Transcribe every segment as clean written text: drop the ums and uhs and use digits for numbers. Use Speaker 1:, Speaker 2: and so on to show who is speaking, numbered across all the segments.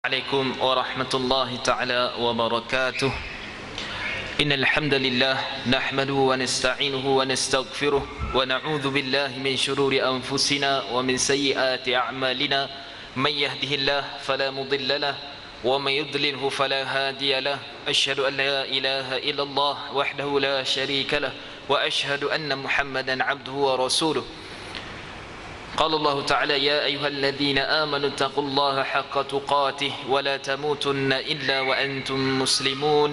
Speaker 1: عليكم ورحمة الله تعالى وبركاته. إن الحمد لله نحمده ونستعينه ونستغفره ونعوذ بالله من شرور أنفسنا ومن سيئات أعمالنا. من يهده الله فلا مضل له ومن يضلله فلا هادي له. أشهد أن لا إله إلا الله وحده لا شريك له وأشهد أن محمدا عبده ورسوله. قال الله تعالى: يا أيها الذين آمنوا اتقوا الله حق تقاته ولا تموتن إلا وأنتم مسلمون.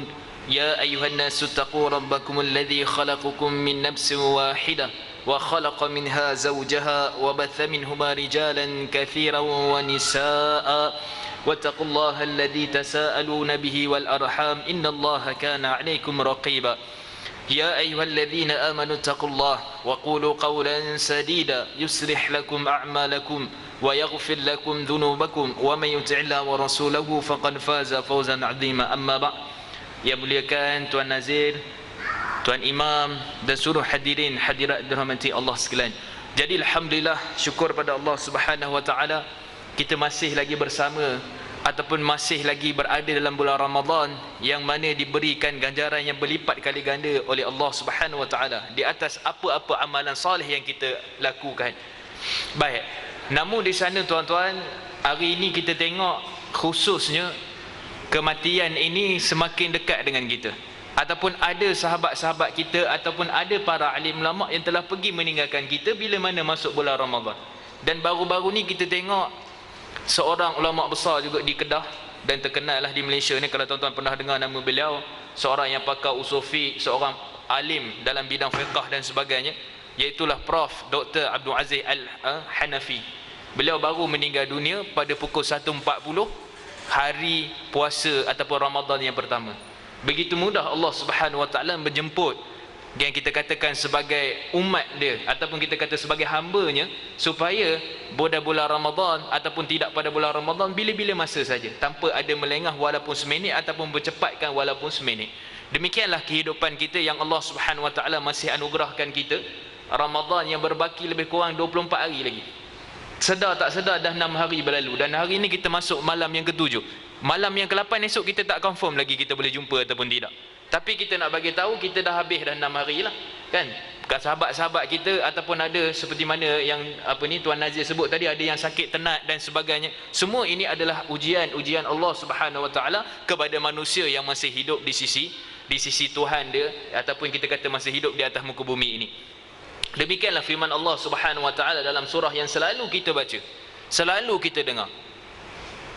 Speaker 1: يا أيها الناس اتقوا ربكم الذي خلقكم من نفس واحدة وخلق منها زوجها وبث منهما رجالا كثيرا ونساء واتقوا الله الذي تساءلون به والأرحام إن الله كان عليكم رقيبا. يا أيها الذين آمنوا اتقوا الله وقولوا قولا سديدا يصلح لكم أعمالكم ويغفر لكم ذنوبكم ومن يطع الله ورسوله فقد فاز فوزا عظيما. أما بعد. Yang muliakan Tuan Nazir, Tuan Imam dan seluruh hadirin hadirat dirahmati Allah sekalian. Jadi alhamdulillah, syukur pada Allah Subhanahu wa taala, kita masih lagi bersama ataupun masih lagi berada dalam bulan Ramadan yang mana diberikan ganjaran yang berlipat kali ganda oleh Allah Subhanahu wa taala di atas apa-apa amalan soleh yang kita lakukan. Baik. Namun di sana tuan-tuan, hari ini kita tengok khususnya kematian ini semakin dekat dengan kita. Ataupun ada sahabat-sahabat kita ataupun ada para alim ulama yang telah pergi meninggalkan kita bila mana masuk bulan Ramadan. Dan baru-baru ni kita tengok seorang ulama besar juga di Kedah dan terkenal lah di Malaysia ni, kalau tuan-tuan pernah dengar nama beliau, seorang yang pakar usul fiqh, seorang alim dalam bidang fiqh dan sebagainya, iaitulah Prof. Dr. Abdul Aziz Al-Hanafi. Beliau baru meninggal dunia pada pukul 1.40 hari puasa ataupun Ramadan yang pertama. Begitu mudah Allah Subhanahu wa taala menjemput yang kita katakan sebagai umat dia ataupun kita kata sebagai hamba-Nya, supaya pada bulan Ramadan ataupun tidak pada bulan Ramadan, bila-bila masa saja, tanpa ada melengah walaupun seminit ataupun bercepatkan walaupun seminit. Demikianlah kehidupan kita yang Allah Subhanahu wa taala masih anugerahkan kita. Ramadan yang berbaki lebih kurang 24 hari lagi. Sedar tak sedar dah 6 hari berlalu, dan hari ini kita masuk malam yang ke-7. Malam yang ke-8 esok kita tak confirm lagi kita boleh jumpa ataupun tidak. Tapi kita nak bagi tahu kita dah habis dah 6 hari lah, kan? Bukan sahabat-sahabat kita ataupun ada seperti mana yang Tuan Nazir sebut tadi, ada yang sakit tenat dan sebagainya. Semua ini adalah ujian Allah Subhanahu wa taala kepada manusia yang masih hidup di sisi Tuhan dia, ataupun kita kata masih hidup di atas muka bumi ini. Demikianlah firman Allah Subhanahu wa taala dalam surah yang selalu kita baca, selalu kita dengar.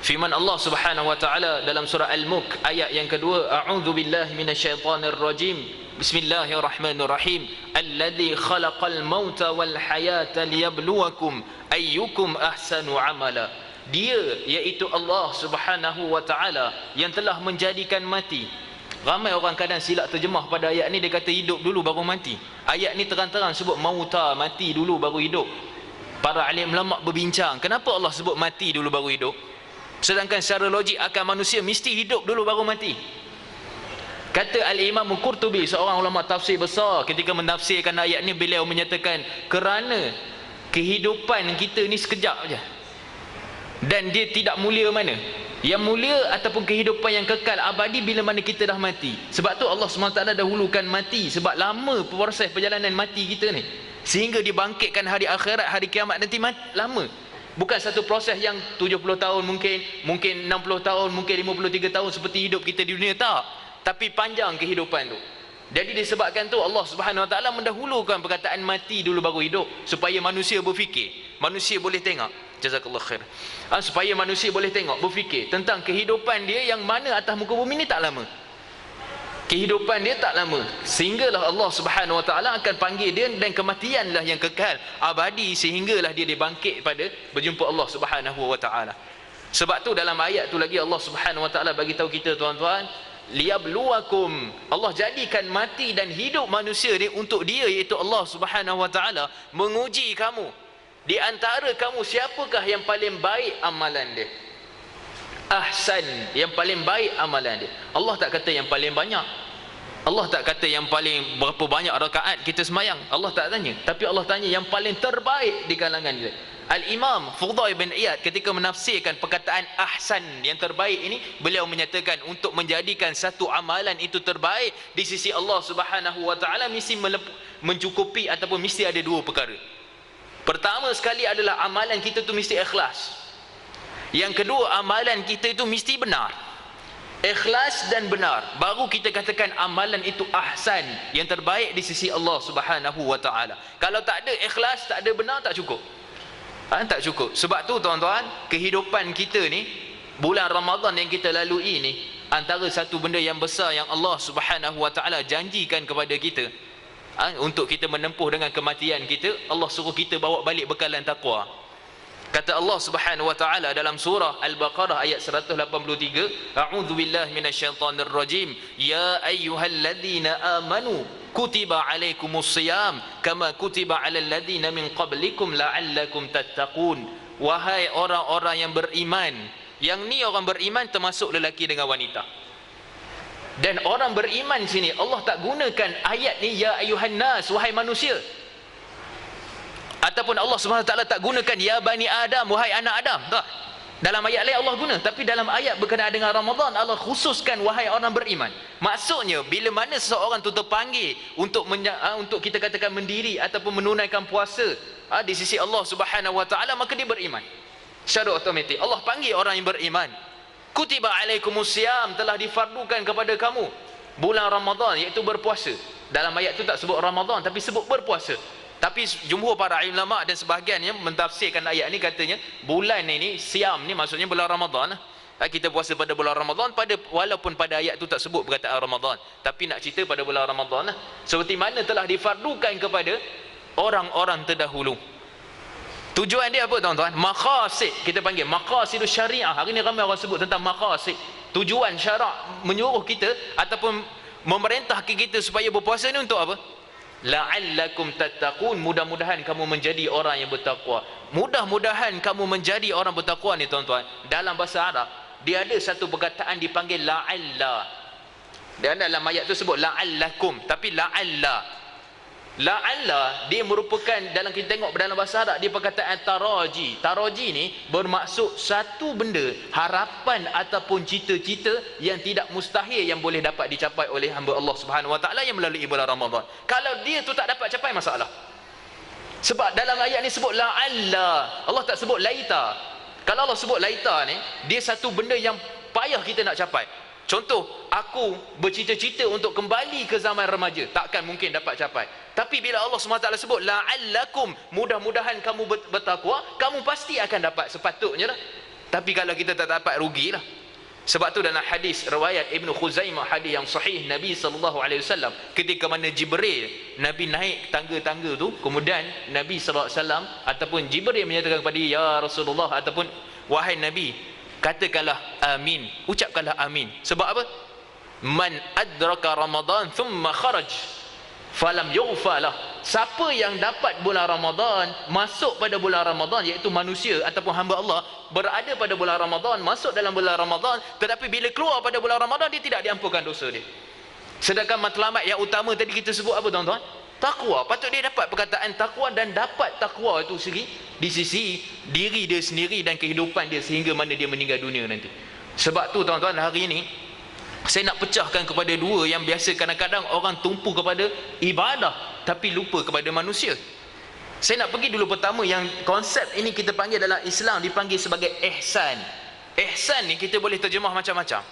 Speaker 1: Firman Allah Subhanahu wa taala dalam surah Al-Mulk ayat yang kedua, a'udzu billahi minasyaitonir rajim. Bismillahirrahmanirrahim. Alladzi khalaqal mauta wal hayata liyabluwakum ayyukum ahsanu amala. Dia iaitu Allah Subhanahu wa taala yang telah menjadikan mati. Ramai orang kadang silap terjemah pada ayat ni, dia kata hidup dulu baru mati. Ayat ni terang-terang sebut mauta, mati dulu baru hidup. Para alim ulama berbincang, kenapa Allah sebut mati dulu baru hidup, sedangkan secara logik akal manusia mesti hidup dulu baru mati. Kata Al-Imam Qurtubi, seorang ulama tafsir besar, ketika menafsirkan ayat ni, beliau menyatakan kerana kehidupan kita ni sekejap saja dan dia tidak mulia mana. Yang mulia ataupun kehidupan yang kekal abadi bila mana kita dah mati. Sebab tu Allah SWT dahulukan mati, sebab lama proses perjalanan mati kita ni, sehingga dibangkitkan hari akhirat, hari kiamat nanti lama. Bukan satu proses yang 70 tahun mungkin 60 tahun, mungkin 53 tahun seperti hidup kita di dunia, tak. Tapi panjang kehidupan tu. Jadi disebabkan tu Allah Subhanahu wa taala mendahulukan perkataan mati dulu baru hidup, supaya manusia berfikir, manusia boleh tengok. Jazakallah khair. Supaya manusia boleh tengok, berfikir tentang kehidupan dia yang mana atas muka bumi ni tak lama. Kehidupan dia tak lama, sehinggalah Allah Subhanahu wa taala akan panggil dia, dan kematianlah yang kekal abadi, sehinggalah dia dibangkit pada berjumpa Allah Subhanahu wa taala. Sebab tu dalam ayat tu lagi Allah Subhanahu wa taala bagi tahu kita, tuan-tuan, liyabluwakum, Allah jadikan mati dan hidup manusia ni untuk dia, iaitu Allah Subhanahu wa taala menguji kamu. Di antara kamu siapakah yang paling baik amalan dia? Ahsan, yang paling baik amalan dia. Allah tak kata yang paling banyak. Allah tak kata yang paling berapa banyak rakaat kita semayang. Allah tak tanya. Tapi Allah tanya yang paling terbaik di kalangan dia. Al-Imam Fudail bin Iyad ketika menafsirkan perkataan ahsan yang terbaik ini, beliau menyatakan untuk menjadikan satu amalan itu terbaik di sisi Allah Subhanahu wa taala mesti mencukupi ataupun mesti ada dua perkara. Pertama sekali adalah amalan kita tu mesti ikhlas. Yang kedua, amalan kita itu mesti benar. Ikhlas dan benar, baru kita katakan amalan itu ahsan, yang terbaik di sisi Allah Subhanahu wa taala. Kalau tak ada ikhlas, tak ada benar, tak cukup. Tak cukup. Sebab tu tuan-tuan, kehidupan kita ni, bulan Ramadan yang kita lalui ni, antara satu benda yang besar yang Allah Subhanahu wa taala janjikan kepada kita, untuk kita menempuh dengan kematian kita, Allah suruh kita bawa balik bekalan taqwa. Kata Allah Subhanahu wa taala dalam surah Al-Baqarah ayat 183, A'udzu billahi minasyaitonir rajim, ya ayyuhalladzina amanu kutiba alaikumus shiyam kama kutiba alal ladzina min qablikum la'allakum tattaqun. Wahai orang-orang yang beriman. Yang ni orang beriman termasuk lelaki dengan wanita. Dan orang beriman sini Allah tak gunakan ayat ni ya ayuhan nas, wahai manusia. Ataupun Allah Subhanahu Wa Taala tak gunakan ya bani Adam, wahai anak Adam. Tak. Dalam ayat lain Allah guna, tapi dalam ayat berkenaan dengan Ramadan Allah khususkan wahai orang beriman. Maksudnya bila mana seseorang tu terpanggil untuk untuk kita katakan mendiri ataupun menunaikan puasa di sisi Allah Subhanahu Wa Taala, maka dia beriman. Secara automatik Allah panggil orang yang beriman. Kutiba alaikumus siyam, telah difardukan kepada kamu bulan Ramadan, iaitu berpuasa. Dalam ayat tu tak sebut Ramadan tapi sebut berpuasa. Tapi jumhur para ulama dan sebahagiannya mentafsirkan ayat ni, katanya bulan ini siam ni maksudnya bulan Ramadan. Kita puasa pada bulan Ramadan, walaupun pada ayat tu tak sebut perkataan Ramadan, tapi nak cerita pada bulan Ramadan seperti mana telah difardukan kepada orang-orang terdahulu. Tujuan dia apa tuan-tuan? Maqasid, kita panggil maqasidus syariah. Hari ni ramai orang sebut tentang maqasid. Tujuan syarak menyuruh kita ataupun memerintahkan kita supaya berpuasa ni untuk apa? La'allakum tattaqun, mudah-mudahan kamu menjadi orang yang bertakwa. Mudah-mudahan kamu menjadi orang bertakwa ni tuan-tuan, dalam bahasa Arab dia ada satu perkataan dipanggil la'alla. Dan dalam ayat tu sebut la'allakum, tapi la'alla dia merupakan, dalam kita tengok dalam bahasa Arab, dia perkataan taraji. Taraji ni bermaksud satu benda, harapan ataupun cita-cita yang tidak mustahil yang boleh dapat dicapai oleh hamba Allah Subhanahu Wa Taala yang melalui bulan Ramadan. Kalau dia tu tak dapat capai, masalah. Sebab dalam ayat ni sebut la'alla, Allah tak sebut laita. Kalau Allah sebut laita ni, dia satu benda yang payah kita nak capai. Contoh, aku bercita-cita untuk kembali ke zaman remaja, takkan mungkin dapat capai. Tapi bila Allah SWT sebut la'allakum, mudah-mudahan kamu bertakwa, kamu pasti akan dapat, sepatutnya lah. Tapi kalau kita tak dapat, rugilah. Sebab tu dalam hadis riwayat Ibn Khuzaimah, hadis yang sahih, Nabi SAW ketika mana Jibril, Nabi naik tangga-tangga tu, kemudian Nabi SAW ataupun Jibril menyatakan kepada dia, ya Rasulullah, ataupun wahai Nabi, katakanlah amin, ucapkanlah amin. Sebab apa? Man adraka Ramadan thumma kharaj falam yughfalah. Siapa yang dapat bulan Ramadan, masuk pada bulan Ramadan, iaitu manusia ataupun hamba Allah, berada pada bulan Ramadan, masuk dalam bulan Ramadan, tetapi bila keluar pada bulan Ramadan, dia tidak diampunkan dosa dia. Sedangkan matlamat yang utama tadi kita sebut apa tuan-tuan? Takwa. Patut dia dapat perkataan takwa, dan dapat takwa itu sendiri di sisi diri dia sendiri dan kehidupan dia sehingga mana dia meninggal dunia nanti. Sebab tu tuan-tuan, hari ini saya nak pecahkan kepada dua yang biasa kadang-kadang orang tumpu kepada ibadah tapi lupa kepada manusia. Saya nak pergi dulu pertama, yang konsep ini kita panggil dalam Islam dipanggil sebagai ihsan. Ihsan ni kita boleh terjemah macam-macam.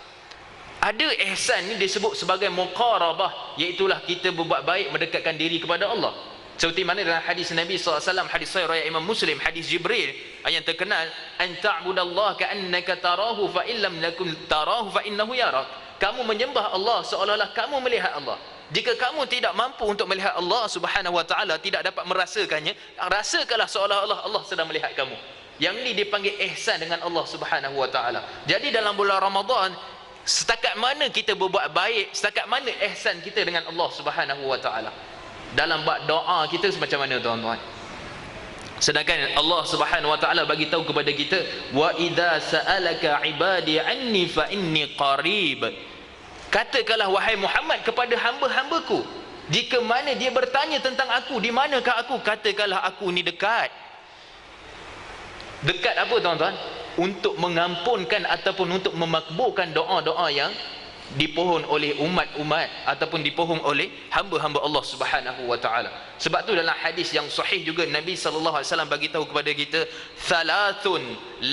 Speaker 1: Ada ihsan ni disebut sebagai muqarabah, iaitulah kita berbuat baik, mendekatkan diri kepada Allah. Seperti mana dalam hadis Nabi SAW, hadis sahih riwayat Imam Muslim, hadis Jibril yang terkenal, an ta'budallaha ka'annaka tarahu fa illam yakun tarahu fa innahu yarak. Kamu menyembah Allah seolah-olah kamu melihat Allah. Jika kamu tidak mampu untuk melihat Allah Subhanahu Wa Taala, tidak dapat merasakannya, rasakanlah seolah-olah Allah sedang melihat kamu. Yang ini dipanggil ihsan dengan Allah Subhanahu Wa Taala. Jadi dalam bulan Ramadan, setakat mana kita berbuat baik, setakat mana ihsan kita dengan Allah Subhanahu Wa Taala. Dalam bab doa kita semacam mana tuan-tuan? Sedangkan Allah Subhanahu Wa Taala bagi tahu kepada kita, wa idza sa'alaka ibadi anni fa inni qarib. Katakanlah wahai Muhammad kepada hamba-hambaku, jika mana dia bertanya tentang aku, di manakah aku, katakanlah aku ni dekat. Dekat apa tuan-tuan? Untuk mengampunkan ataupun untuk memakbulkan doa-doa yang dipohon oleh umat-umat ataupun dipohon oleh hamba-hamba Allah Subhanahu wa taala. Sebab tu dalam hadis yang sahih juga Nabi sallallahu alaihi wasallam bagi tahu kepada kita, thalathun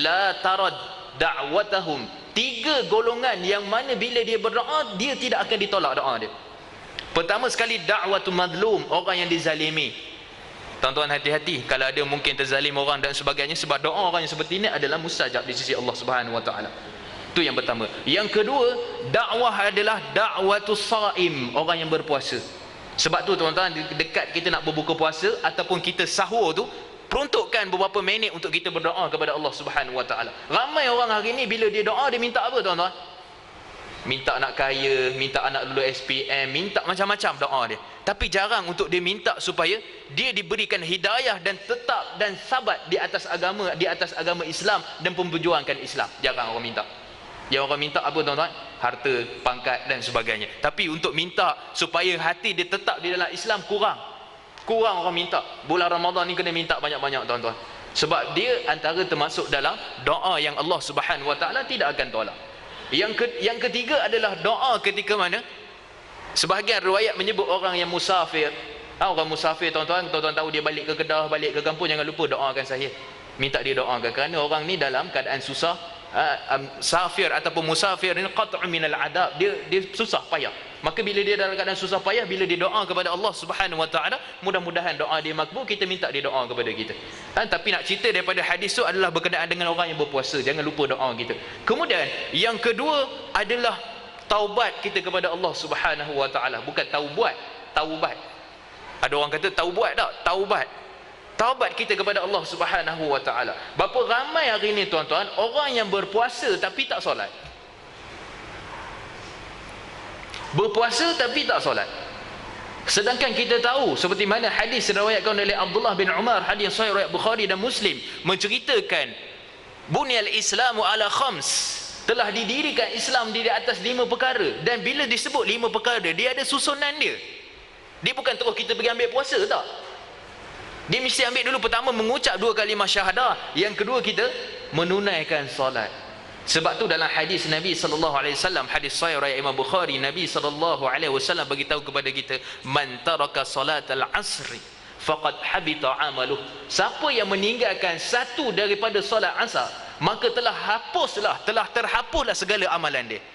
Speaker 1: la tarad da'watahum. 3 golongan yang mana bila dia berdoa dia tidak akan ditolak doa dia. Pertama sekali, da'watul madlum, orang yang dizalimi. Tuan-tuan hati-hati kalau ada mungkin terzalim orang dan sebagainya, sebab doa orang yang seperti ini adalah mustajab di sisi Allah Subhanahu wa taala. Itu yang pertama. Yang kedua, dakwah adalah da'watus saim, orang yang berpuasa. Sebab tu tuan-tuan, dekat kita nak berbuka puasa ataupun kita sahur tu, peruntukkan beberapa minit untuk kita berdoa kepada Allah Subhanahu wa taala. Ramai orang hari ni bila dia doa dia minta apa tuan-tuan? Minta nak kaya, minta anak lulus SPM, minta macam-macam doa dia. Tapi jarang untuk dia minta supaya dia diberikan hidayah dan tetap dan sabat di atas agama Islam dan memperjuangkan Islam. Jarang orang minta. Yang orang minta apa tuan-tuan? Harta, pangkat dan sebagainya. Tapi untuk minta supaya hati dia tetap di dalam Islam, kurang orang minta. Bulan Ramadan ni kena minta banyak-banyak tuan-tuan. Sebab dia antara termasuk dalam doa yang Allah Subhanahu wa taala tidak akan tolak. Yang ketiga adalah doa ketika mana sebahagian riwayat menyebut orang yang musafir. Orang musafir tuan-tuan tahu dia balik ke Kedah, balik ke kampung, jangan lupa doakan saya. Minta dia doakan kerana orang ni dalam keadaan susah. Safir ataupun musafir ini qat'u minal adab, dia susah payah. Maka bila dia dalam keadaan susah payah, bila dia doa kepada Allah Subhanahu wa taala, mudah-mudahan doa dia makbul, kita minta dia doa kepada kita. Tapi nak cerita daripada hadis tu adalah berkenaan dengan orang yang berpuasa, jangan lupa doa kita. Kemudian yang kedua adalah taubat kita kepada Allah Subhanahu wa taala, bukan taubat. Ada orang kata taubat tak? Taubat kita kepada Allah Subhanahu wa taala. Berapa ramai hari ni tuan-tuan orang yang berpuasa tapi tak solat. Berpuasa tapi tak solat. Sedangkan kita tahu seperti mana hadis diriwayatkan oleh Abdullah bin Umar, hadis sahih riwayat Bukhari dan Muslim, menceritakan bunyal Islamu ala khams, telah didirikan Islam di atas 5 perkara. Dan bila disebut 5 perkara, dia ada susunan dia. Dia bukan terus kita pergi ambil puasa tak. Dia mesti ambil dulu pertama mengucap 2 kalimah syahadah, yang kedua kita menunaikan solat. Sebab tu dalam hadis Nabi sallallahu alaihi wasallam, hadis sahih riwayat Imam Bukhari, Nabi sallallahu alaihi wasallam bagi tahu kepada kita, man taraka salatal asri faqad habita amaluh. Siapa yang meninggalkan satu daripada solat asar, maka telah terhapuslah segala amalan dia.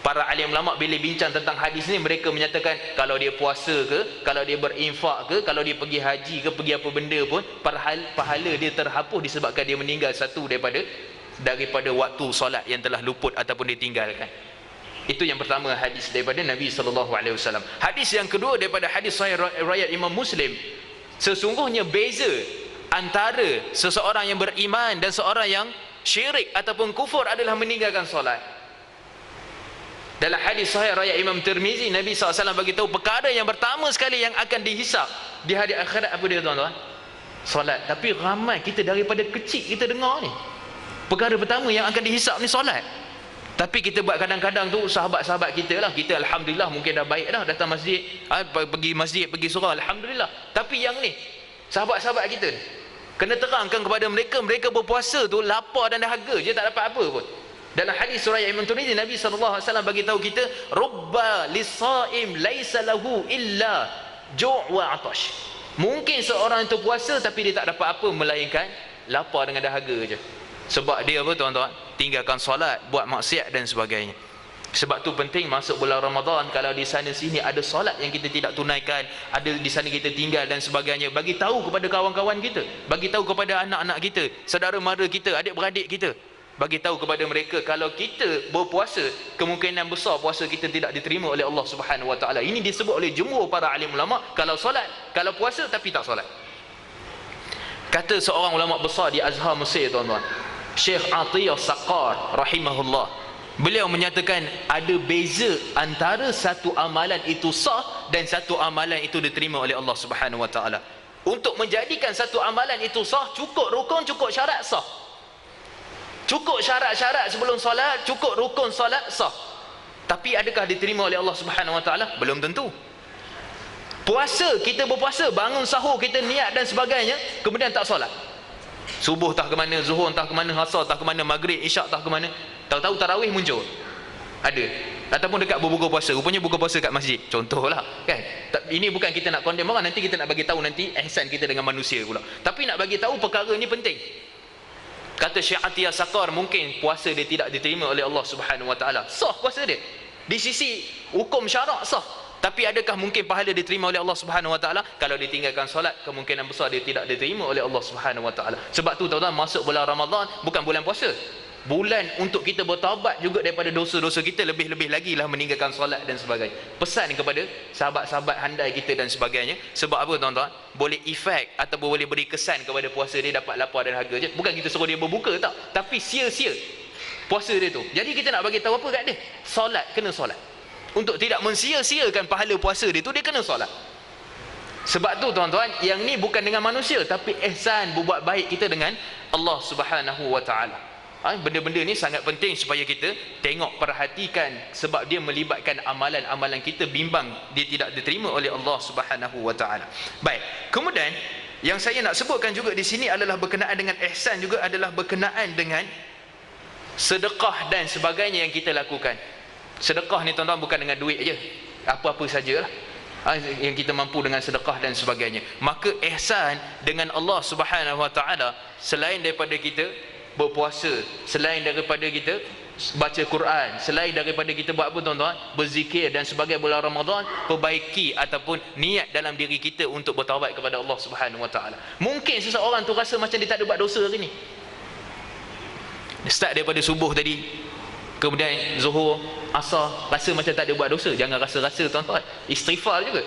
Speaker 1: Para alim ulama bila bincang tentang hadis ni, mereka menyatakan kalau dia puasa ke, kalau dia berinfak ke, kalau dia pergi haji ke, pergi apa benda pun, pahala dia terhapus disebabkan dia meninggal satu daripada waktu solat yang telah luput ataupun ditinggalkan. Itu yang pertama, hadis daripada Nabi sallallahu alaihi wasallam. Hadis yang kedua daripada hadis sahih riwayat Imam Muslim, sesungguhnya beza antara seseorang yang beriman dan seorang yang syirik ataupun kufur adalah meninggalkan solat. Dalam hadis sahih riwayat Imam Tirmizi, Nabi SAW bagi tahu perkara yang pertama sekali yang akan dihisap di hari akhirat apa dia tuan-tuan? Solat. Tapi ramai kita daripada kecil kita dengar ni, perkara pertama yang akan dihisap ni solat. Tapi kita buat kadang-kadang tu, sahabat-sahabat kita lah, kita alhamdulillah mungkin dah baik dah, datang masjid, pergi masjid, pergi surau, alhamdulillah. Tapi yang ni sahabat-sahabat kita kena terangkan kepada mereka, mereka berpuasa tu lapar dan dahaga je, tak dapat apa pun. Dalam hadis surah Imam Tirmizi, Nabi sallallahu alaihi wasallam bagi tahu kita, rubba lisaim laisa lahu illa ju' wa 'atash. Mungkin seorang itu puasa tapi dia tak dapat apa melainkan lapar dengan dahaga je. Sebab dia apa tuan-tuan? Tinggalkan solat, buat maksiat dan sebagainya. Sebab tu penting masuk bulan Ramadan, kalau di sana sini ada solat yang kita tidak tunaikan, ada di sana kita tinggal dan sebagainya, bagi tahu kepada kawan-kawan kita, bagi tahu kepada anak-anak kita, saudara mara kita, adik-beradik kita, bagi tahu kepada mereka kalau kita berpuasa, kemungkinan besar puasa kita tidak diterima oleh Allah Subhanahu wa taala. Ini disebut oleh jumhur para alim ulama, kalau puasa tapi tak solat. Kata seorang ulama besar di Azhar Mesir tuan-tuan, Syekh Atiyah Saqar rahimahullah, beliau menyatakan ada beza antara satu amalan itu sah dan satu amalan itu diterima oleh Allah Subhanahu wa taala. Untuk menjadikan satu amalan itu sah, cukup rukun, cukup syarat sah. Cukup syarat-syarat sebelum solat, cukup rukun solat sah. Tapi adakah diterima oleh Allah Subhanahu wa taala? Belum tentu. Puasa, kita berpuasa, bangun sahur, kita niat dan sebagainya, kemudian tak solat. Subuh entah ke mana, zuhur entah ke mana, asar entah ke mana, maghrib, isyak entah ke mana, tahu-tahu tarawih muncul. Ada. Ataupun dekat berbuka puasa, rupanya buka puasa kat masjid. Contohlah, kan? Ini bukan kita nak condemn orang, nanti kita nak bagi tahu nanti ihsan kita dengan manusia pula. Tapi nak bagi tahu perkara ni penting. Kata Syekh Atiyah Saqar, mungkin puasa dia tidak diterima oleh Allah Subhanahu Wa Taala. Sah puasa dia. Di sisi hukum syarak sah. Tapi adakah mungkin pahala diterima oleh Allah Subhanahu Wa Taala? Kalau ditinggalkan solat, kemungkinan besar dia tidak diterima oleh Allah Subhanahu Wa Taala. Sebab tu tuan-tuan, masuk bulan Ramadan bukan bulan puasa. Bulan untuk kita bertaubat juga daripada dosa-dosa kita, lebih-lebih lagi lah meninggalkan solat dan sebagainya. Pesan kepada sahabat-sahabat handai kita dan sebagainya. Sebab apa tuan-tuan? Boleh efek ataupun boleh beri kesan kepada puasa dia dapat lapar dan harga je. Bukan kita suruh dia berbuka tak, tapi sia-sia puasa dia tu. Jadi kita nak bagi tahu apa kat dia? Solat, kena solat. Untuk tidak mensia-siakan pahala puasa dia tu, dia kena solat. Sebab tu tuan-tuan, yang ni bukan dengan manusia, tapi ihsan, berbuat baik kita dengan Allah Subhanahu Wa Taala. Benda-benda ni sangat penting supaya kita tengok, perhatikan, sebab dia melibatkan amalan-amalan kita, bimbang dia tidak diterima oleh Allah Subhanahu Wa Taala. Baik, kemudian yang saya nak sebutkan juga di sini adalah berkenaan dengan ihsan, juga adalah berkenaan dengan sedekah dan sebagainya yang kita lakukan. Sedekah ni tuan-tuan bukan dengan duit je, apa-apa sajalah yang kita mampu dengan sedekah dan sebagainya. Maka ihsan dengan Allah Subhanahu Wa Taala, selain daripada kita berpuasa, selain daripada kita baca Quran, selain daripada kita buat apa tuan-tuan, berzikir dan sebagainya bulan Ramadan, perbaiki ataupun niat dalam diri kita untuk bertaubat kepada Allah Subhanahu Wa Taala. Mungkin seseorang tu rasa macam dia tak ada buat dosa hari ni. Dia start daripada subuh tadi, kemudian zuhur, asar, rasa macam tak ada buat dosa. Jangan rasa-rasa tuan-tuan, istighfar juga.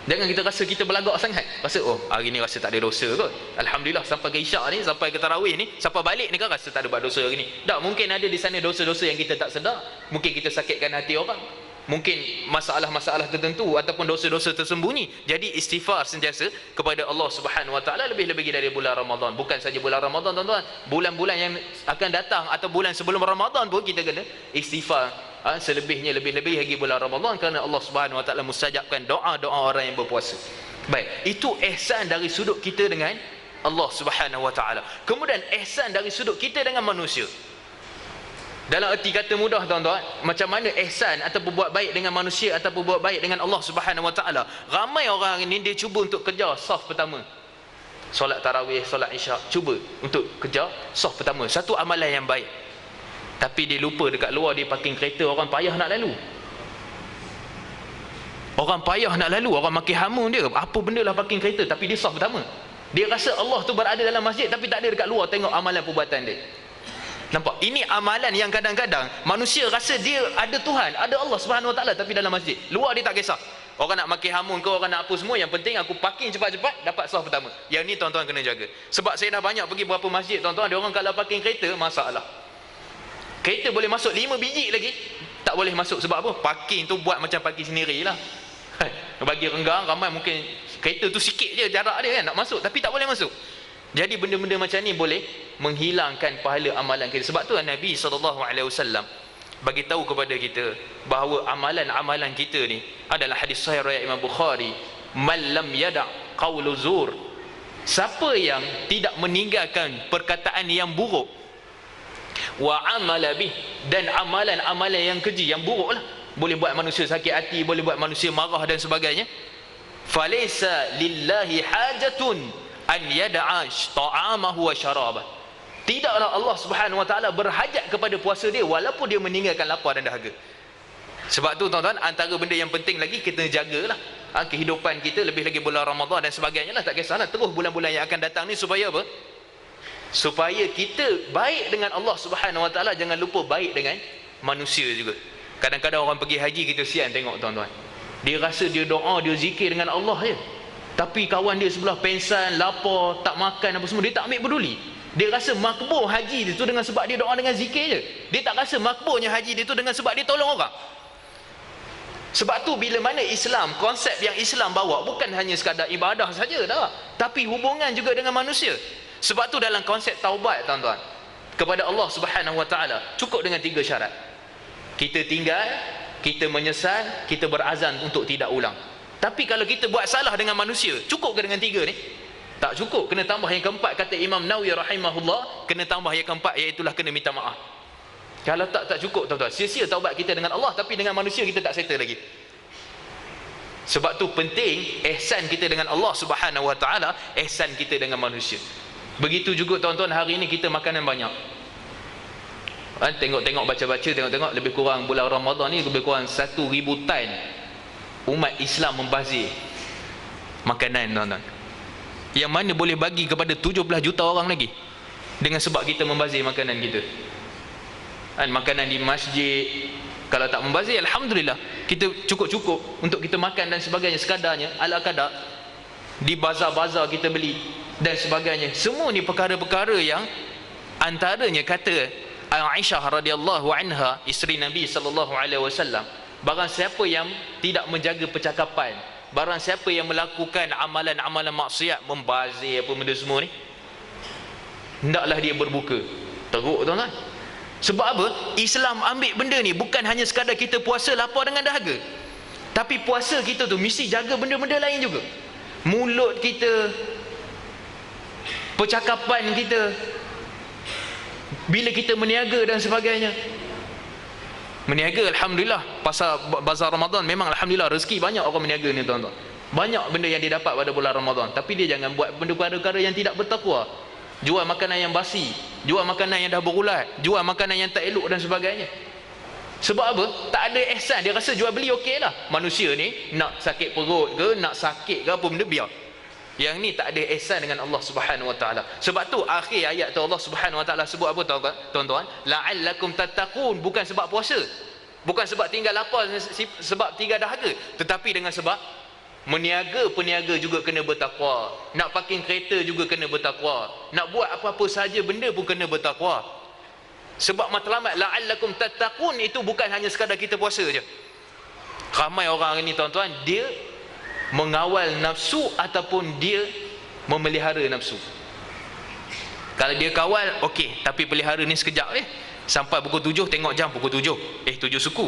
Speaker 1: Jangan kita rasa kita belagak sangat, rasa oh hari ni rasa tak ada dosa kot, Alhamdulillah sampai ke isyak ni, sampai ke tarawih ni, sampai balik ni kan rasa tak ada buat dosa hari ni. Tak, mungkin ada di sana dosa-dosa yang kita tak sedar. Mungkin kita sakitkan hati orang, mungkin masalah-masalah tertentu ataupun dosa-dosa tersembunyi. Jadi istighfar sentiasa kepada Allah Subhanahu Wa Taala, lebih-lebih dari bulan Ramadan. Bukan saja bulan Ramadan tuan-tuan, bulan-bulan yang akan datang atau bulan sebelum Ramadan pun kita kena istighfar. Selebihnya lebih-lebih lagi bulan Ramadan, kerana Allah Subhanahu Wa Taala mustajabkan doa-doa orang yang berpuasa. Baik, itu ihsan dari sudut kita dengan Allah Subhanahu Wa Taala. Kemudian ihsan dari sudut kita dengan manusia. Dalam erti kata mudah tuan-tuan, macam mana ihsan ataupun buat baik dengan manusia ataupun buat baik dengan Allah Subhanahu Wa Taala. Ramai orang ini dia cuba untuk kejar saf pertama. Solat tarawih, solat isyak, cuba untuk kejar saf pertama. Satu amalan yang baik. Tapi dia lupa dekat luar dia parking kereta, orang payah nak lalu. Orang payah nak lalu, orang makin hamun dia. Apa benda lah parking kereta, tapi dia saf pertama. Dia rasa Allah tu berada dalam masjid, tapi tak ada dekat luar tengok amalan perbuatan dia. Nampak? Ini amalan yang kadang-kadang manusia rasa dia ada Tuhan, ada Allah Subhanahu Wa Taala, tapi dalam masjid. Luar dia tak kisah. Orang nak makin hamun ke, orang nak apa semua, yang penting aku parking cepat-cepat dapat saf pertama. Yang ni tuan-tuan kena jaga. Sebab saya dah banyak pergi beberapa masjid tuan-tuan, ada orang kalau parking kereta masalah. Kereta boleh masuk 5 biji lagi, tak boleh masuk. Sebab apa? Parking tu buat macam parking sendiri lah. Bagi renggang, ramai mungkin kereta tu sikit je jarak dia kan, nak masuk, tapi tak boleh masuk. Jadi benda-benda macam ni boleh menghilangkan pahala amalan kita. Sebab tu Nabi SAW bagi tahu kepada kita bahawa amalan-amalan kita ni adalah hadis sahih riwayat Imam Bukhari, man lam yada' qawlu zur, siapa yang tidak meninggalkan perkataan yang buruk, wa amala bih, dan amalan-amalan yang keji, yang buruk lah, boleh buat manusia sakit hati, boleh buat manusia marah dan sebagainya, falaysa lillahi hajatun an yada'a ta'amahu wa syarabah, tidaklah Allah Subhanahu Wa Taala berhajat kepada puasa dia walaupun dia meninggalkan lapar dan dahaga. Sebab tu tuan-tuan, antara benda yang penting lagi kita jagalah kehidupan kita, lebih lagi bulan Ramadan dan sebagainya lah, tak kisahlah terus bulan-bulan yang akan datang ni, supaya apa? Supaya kita baik dengan Allah Subhanahu Wa Taala, jangan lupa baik dengan manusia juga. Kadang-kadang orang pergi haji, kita sian tengok tuan-tuan, dia rasa dia doa, dia zikir dengan Allah je, tapi kawan dia sebelah pensan, lapar, tak makan apa semua, dia tak ambil peduli. Dia rasa makbul haji dia tu dengan sebab dia doa dengan zikir je. Dia tak rasa makbulnya haji dia tu dengan sebab dia tolong orang. Sebab tu bila mana Islam, konsep yang Islam bawa bukan hanya sekadar ibadah saja dah, tapi hubungan juga dengan manusia. Sebab tu dalam konsep taubat tuan-tuan kepada Allah Subhanahu Wa Taala, cukup dengan 3 syarat. Kita tinggal, kita menyesal, kita berazam untuk tidak ulang. Tapi kalau kita buat salah dengan manusia, cukup ke dengan 3 ni? Tak cukup, kena tambah yang keempat. Kata Imam Nawawi rahimahullah, kena tambah yang keempat, iaitulah kena minta maaf. Kalau tak cukup tuan-tuan. Sia-sia taubat kita dengan Allah, tapi dengan manusia kita tak settle lagi. Sebab tu penting ihsan kita dengan Allah Subhanahu Wa Taala, ihsan kita dengan manusia. Begitu juga tuan-tuan, hari ini kita makanan banyak. Tengok-tengok, baca-baca, tengok-tengok, lebih kurang bulan Ramadan ni lebih kurang 1,000 tan umat Islam membazir makanan, tuan-tuan. Yang mana boleh bagi kepada 17 juta orang lagi, dengan sebab kita membazir makanan kita. Makanan di masjid, kalau tak membazir, alhamdulillah, kita cukup-cukup untuk kita makan dan sebagainya, sekadarnya, ala kadar. Di bazar-bazar kita beli dan sebagainya. Semua ni perkara-perkara yang antaranya kata Aisyah radhiyallahu anha, isteri Nabi sallallahu alaihi wasallam, barang siapa yang tidak menjaga percakapan, barang siapa yang melakukan amalan-amalan maksiat, membazir apa benda semua ni, hendaklah dia berbuka. Teruk, tuan-tuan. Sebab apa? Islam ambil benda ni bukan hanya sekadar kita puasa lapar dengan dahaga, tapi puasa kita tu mesti jaga benda-benda lain juga. Mulut kita, percakapan kita, bila kita meniaga dan sebagainya. Meniaga, alhamdulillah, pasal bazar Ramadan memang alhamdulillah rezeki banyak orang meniaga ni, tuan-tuan. Banyak benda yang dia dapat pada bulan Ramadan, tapi dia jangan buat benda-benda yang tidak bertakwa. Jual makanan yang basi, jual makanan yang dah berulat, jual makanan yang tak elok dan sebagainya. Sebab apa? Tak ada ihsan. Dia rasa jual beli okey lah. Manusia ni nak sakit perut ke, nak sakit ke apa benda, biar. Yang ni tak ada ihsan dengan Allah Subhanahu Wa Taala. Sebab tu akhir ayat tu Allah Subhanahu Wa Taala sebut apa, tuan-tuan? La'allakum tattaqun. Bukan sebab puasa, bukan sebab tinggal lapar, sebab tinggal dahaga, tetapi dengan sebab peniaga juga kena bertakwa. Nak parking kereta juga kena bertakwa. Nak buat apa-apa saja benda pun kena bertakwa. Sebab matlamat la'allakum tattaqun itu bukan hanya sekadar kita puasa je. Ramai orang ini, tuan-tuan, dia mengawal nafsu ataupun dia memelihara nafsu. Kalau dia kawal, okey, tapi pelihara ni sekejap sampai pukul 7, tengok jam pukul 7. 7 suku.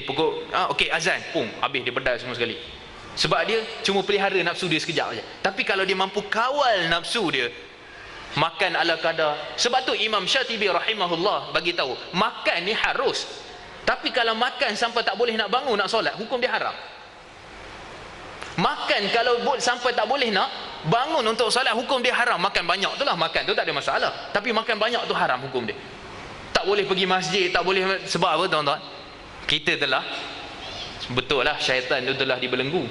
Speaker 1: Pukul okey, azan, pum, habis dia bedal semua sekali. Sebab dia cuma pelihara nafsu dia sekejap saja. Tapi kalau dia mampu kawal nafsu dia, makan ala kadar. Sebab tu Imam Syatibi rahimahullah bagi tahu, makan ni harus. Tapi kalau makan sampai tak boleh nak bangun nak solat, hukum dia haram. Makan kalau sampai tak boleh nak bangun untuk solat, hukum dia haram. Makan banyak tu lah, makan tu tak ada masalah. Tapi makan banyak tu haram hukum dia. Tak boleh pergi masjid, tak boleh. Sebab apa, tuan-tuan? Kita telah, betul lah, syaitan itu telah dibelenggu,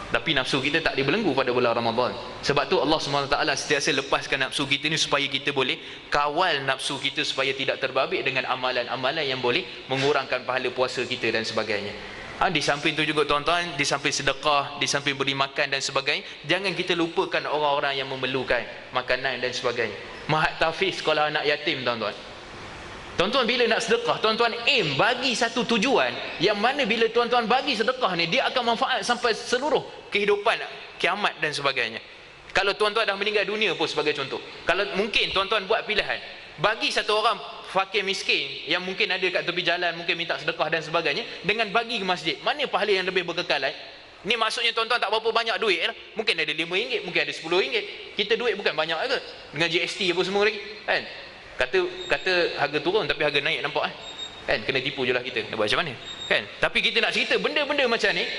Speaker 1: tapi nafsu kita tak dibelenggu pada bulan Ramadan. Sebab tu Allah SWT sentiasa lepaskan nafsu kita ni supaya kita boleh kawal nafsu kita supaya tidak terbabit dengan amalan-amalan yang boleh mengurangkan pahala puasa kita dan sebagainya. Di samping tu juga, tuan-tuan, di samping sedekah, di samping beri makan dan sebagainya, jangan kita lupakan orang-orang yang memerlukan makanan dan sebagainya. Mahat Tafiz sekolah anak yatim, tuan-tuan. Tuan-tuan, bila nak sedekah, tuan-tuan aim bagi satu tujuan yang mana bila tuan-tuan bagi sedekah ni, dia akan manfaat sampai seluruh kehidupan, kiamat dan sebagainya. Kalau tuan-tuan dah meninggal dunia pun, sebagai contoh, kalau mungkin tuan-tuan buat pilihan, bagi satu orang fakir miskin yang mungkin ada kat tepi jalan, mungkin minta sedekah dan sebagainya, dengan bagi ke masjid, mana pahala yang lebih berkekalan? Ni maksudnya tuan-tuan tak berapa banyak duit lah. Mungkin ada RM5, mungkin ada RM10. Kita duit bukan banyak ke, dengan GST apa semua lagi, kan? Kata harga turun tapi harga naik, nampak kan? Kena tipu je lah kita, nak buat macam mana, kan? Tapi kita nak cerita benda-benda macam ni,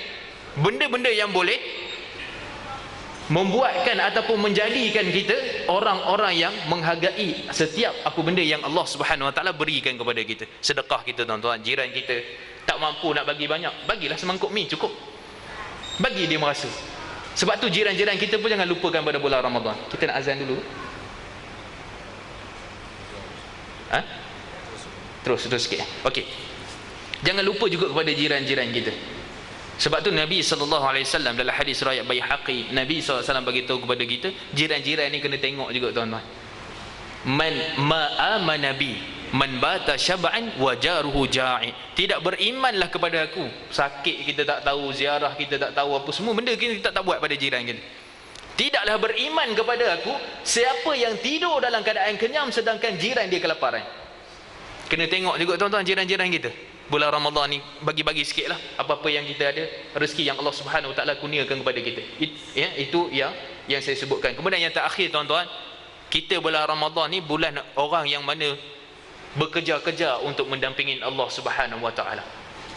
Speaker 1: benda-benda yang boleh membuatkan ataupun menjadikan kita orang-orang yang menghargai setiap apa benda yang Allah Subhanahu Wa Taala berikan kepada kita. Sedekah kita, tuan-tuan. Jiran kita tak mampu nak bagi banyak, bagilah semangkuk mi, cukup. Bagi dia merasa. Sebab tu jiran-jiran kita pun jangan lupakan pada bulan Ramadan. Kita nak azan dulu. Terus sikit. Okey. Jangan lupa juga kepada jiran-jiran kita. Sebab tu Nabi SAW dalam hadis riwayat Baihaqi, Nabi SAW bagi tahu kepada kita, jiran-jiran ni kena tengok juga, tuan-tuan. Man ma'amana bi man bata syab'an wa jaruhu ja'i. Tidak berimanlah kepada aku, sakit kita tak tahu, ziarah kita tak tahu, apa semua benda kita tak buat pada jiran kita. Tidaklah beriman kepada aku siapa yang tidur dalam keadaan kenyang sedangkan jiran dia kelaparan. Kena tengok juga, tuan-tuan, jiran-jiran kita. Bulan Ramadan ni bagi-bagi sikit lah apa-apa yang kita ada, rezeki yang Allah Subhanahu Wa Taala kurniakan kepada kita. Itu yang yang saya sebutkan. Kemudian yang terakhir tuan-tuan, kita bulan Ramadan ni bulan orang yang mana bekerja-kerja untuk mendampingi Allah Subhanahu Wa Taala.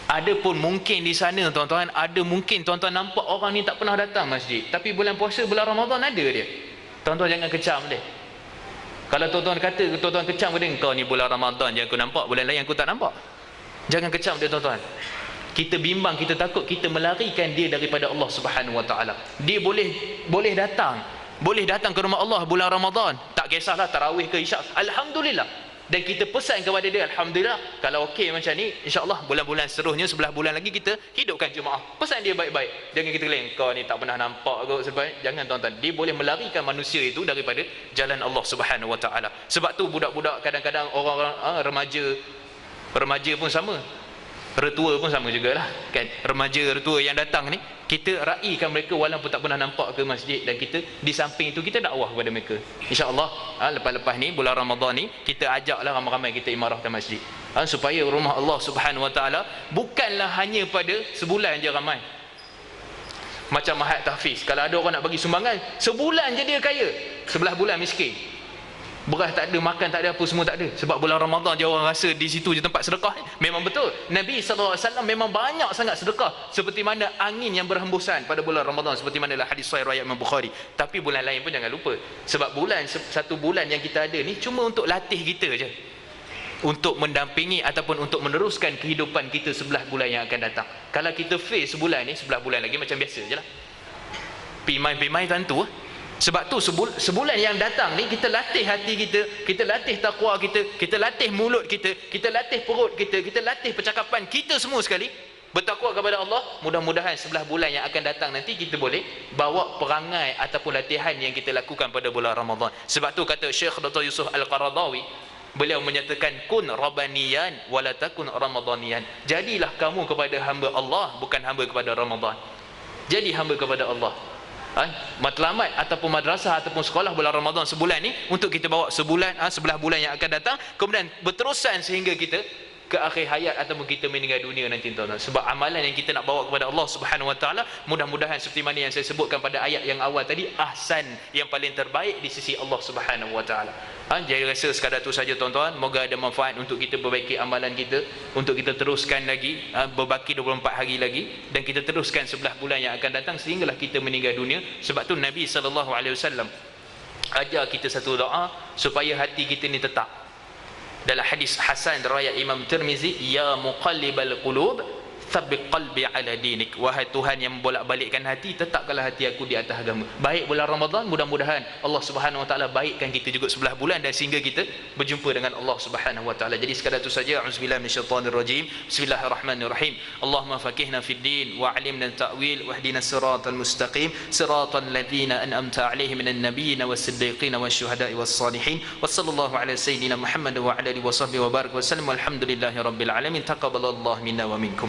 Speaker 1: Ada pun mungkin di sana tuan-tuan, ada mungkin tuan-tuan nampak orang ni tak pernah datang masjid, tapi bulan puasa, bulan Ramadan ada dia. Tuan-tuan jangan kecam dia. Kalau tuan-tuan kata, tuan-tuan kecam dia, kau ni bulan Ramadan je aku nampak, bulan lain aku tak nampak. Jangan kecam dia tuan-tuan. Kita bimbang, kita takut kita melarikan dia daripada Allah Subhanahu Wa Taala. Dia boleh datang ke rumah Allah bulan Ramadan, tak kisahlah tarawih ke isyak, alhamdulillah. Dan kita pesan kepada dia, alhamdulillah, kalau okey macam ni, insya-Allah bulan-bulan seterusnya, 11 bulan lagi kita hidupkan jemaah. Pesan dia baik-baik. Jangan kita kata, kau ni tak pernah nampak kot sebab. Jangan tuan-tuan, dia boleh melarikan manusia itu daripada jalan Allah Subhanahu Wa Taala. Sebab tu budak-budak kadang-kadang orang-orang remaja pun sama. Retua pun sama jugalah kan. Remaja, retua yang datang ni, kita raikan mereka walaupun tak pernah nampak ke masjid, dan kita di samping itu kita dakwah kepada mereka. InsyaAllah lepas-lepas ni bulan Ramadan ni kita ajaklah ramai-ramai kita imarahkan masjid, supaya rumah Allah Subhanahu Wa Taala bukanlah hanya pada sebulan je ramai. Macam Mahat Tahfiz, kalau ada orang nak bagi sumbangan, sebulan je dia kaya, 11 bulan miskin. Beras tak ada, makan tak ada, apa semua tak ada. Sebab bulan Ramadan je orang rasa di situ je tempat sedekah. Memang betul, Nabi SAW memang banyak sangat sedekah, seperti mana angin yang berhembusan pada bulan Ramadan, seperti mana lah hadis sahih riwayat Imam Bukhari. Tapi bulan lain pun jangan lupa, sebab satu bulan yang kita ada ni cuma untuk latih kita je, untuk mendampingi ataupun untuk meneruskan kehidupan kita 11 bulan yang akan datang. Kalau kita fail sebulan ni, 11 bulan lagi macam biasa je lah, pimai-pimai tentu. Sebab tu sebulan yang datang ni kita latih hati kita, kita latih takwa kita latih mulut kita latih perut kita latih percakapan kita semua sekali bertakwa kepada Allah. Mudah-mudahan 11 bulan yang akan datang nanti kita boleh bawa perangai ataupun latihan yang kita lakukan pada bulan Ramadan. Sebab tu kata Syekh Dr. Yusuf Al-Qaradawi, beliau menyatakan kun rabbaniyan wala takun ramadaniyan. Jadilah kamu kepada hamba Allah, bukan hamba kepada Ramadan. Jadi hamba kepada Allah. Matlamat ataupun madrasah ataupun sekolah bulan Ramadan sebulan ni untuk kita bawa sebulan, 11 bulan yang akan datang, kemudian berterusan sehingga kita ke akhir hayat ataupun kita meninggal dunia nanti tuan-tuan. Sebab amalan yang kita nak bawa kepada Allah Subhanahu Wa Taala, mudah-mudahan seperti mana yang saya sebutkan pada ayat yang awal tadi, ahsan, yang paling terbaik di sisi Allah Subhanahu Wa Taala. Jadi rasa sekadar tu saja tuan-tuan, moga ada manfaat untuk kita perbaiki amalan kita, untuk kita teruskan lagi, berbaki 24 hari lagi, dan kita teruskan 11 bulan yang akan datang sehinggalah kita meninggal dunia. Sebab tu Nabi SAW ajar kita satu doa supaya hati kita ni tetap. Dalam hadis hasan riwayat Imam Tirmizi, ya muqallibal qulub tsabbit qalbi ala dinik. Wahai Tuhan yang membolak-balikkan hati, tetapkanlah hati aku di atas agama. Baik bulan Ramadan, mudah-mudahan Allah Subhanahu Wa Taala baikkan kita juga 11 bulan, dan sehingga kita berjumpa dengan Allah Subhanahu Wa Taala. Jadi sekadar itu saja. Auzubillahi minasyaitonir rajim. Bismillahirrahmanirrahim. Allahumma faqihna fid din wa 'allimna at-ta'wil wahdinas siratal mustaqim siratal ladzina an'amta 'alaihim minan nabiyyin was-siddiqin wasyuhada'i was-salihin. Wassallallahu ala sayyidina Muhammad wa ala alihi wa sahbihi wa barik wa sallam. Walhamdulillahirabbil alamin. Taqabbalallahu minna wa minkum.